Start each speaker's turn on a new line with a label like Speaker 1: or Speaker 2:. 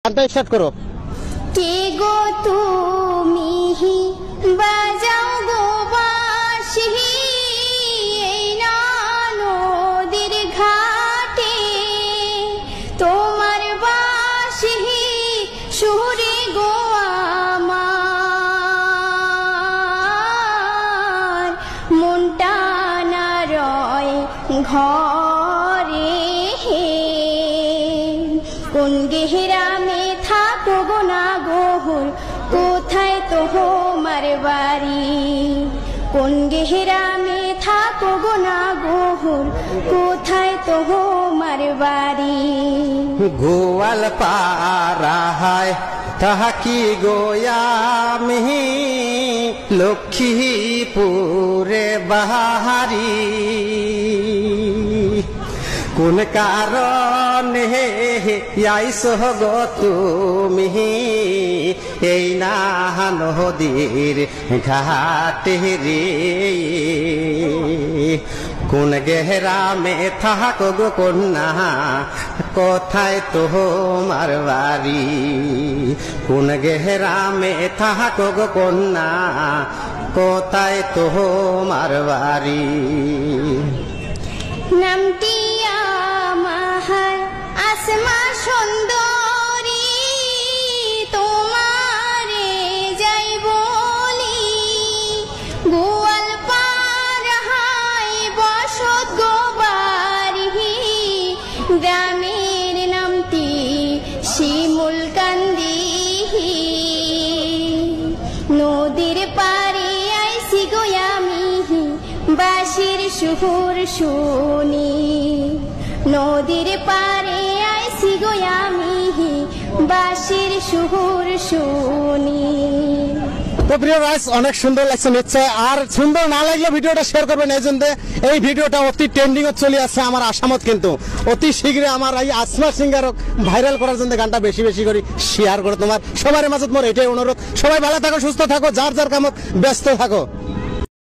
Speaker 1: গানটা স্টার্ট করো।
Speaker 2: কে গো তুমি বাজাও গো বাঁশি এই না নদীর ঘাটে, তোমার বাঁশি সুরে গো আমার মনটা না রয় ঘরে। কোন গেহরামে থাকো গো না গোহর, কোথায় তোমার বাড়ি? কোন গেহরামে থাকো গো না গোহর, কোথায় তোমার বাড়ি?
Speaker 1: গোয়াল পাড়ায় তাহাকি গোয়ামি লক্ষ্মীপুরে বাহারি। কোন কারণে আইসো গো তুমি এই না নদীর ঘাটে রে? কোন গেহরামে থাকো গো কন্যা, কোথায় তোমার বাড়ি? কোন গেহরামে থাকো গো কন্যা, কোথায় তোমার বাড়ি?
Speaker 2: নামটি আমার আসমা সুন্দরী, তোমারে যাই বলি। গোয়াল পাড়ায় বসত গো বাড়ি, গ্রামের নামটি শিমুল কান্দি। নদীর পাড়ে আইসি গো আমি বাঁশির সুর শুনি। নদীর পাড়ে আইসি গো আমি বাঁশির সুর শুনি।
Speaker 1: তো প্রিয় রাইস, অনেক সুন্দর লাগছে নিশ্চয়। আর সুন্দর না লাগলে ভিডিওটা শেয়ার করবেন। এই জন্য এই ভিডিওটা অতি ট্রেন্ডিং চলে আসছে আমার আসামত, কিন্তু অতি শীঘ্রই আমার এই আসমা সিঙ্গারক ভাইরাল করার জন্য গানটা বেশি বেশি করে শেয়ার করে তোমার সবার মাঝে মোর এটাই অনুরোধ। সবাই ভালো থাকো, সুস্থ থাকো, যার যার কামত ব্যস্ত থাকো।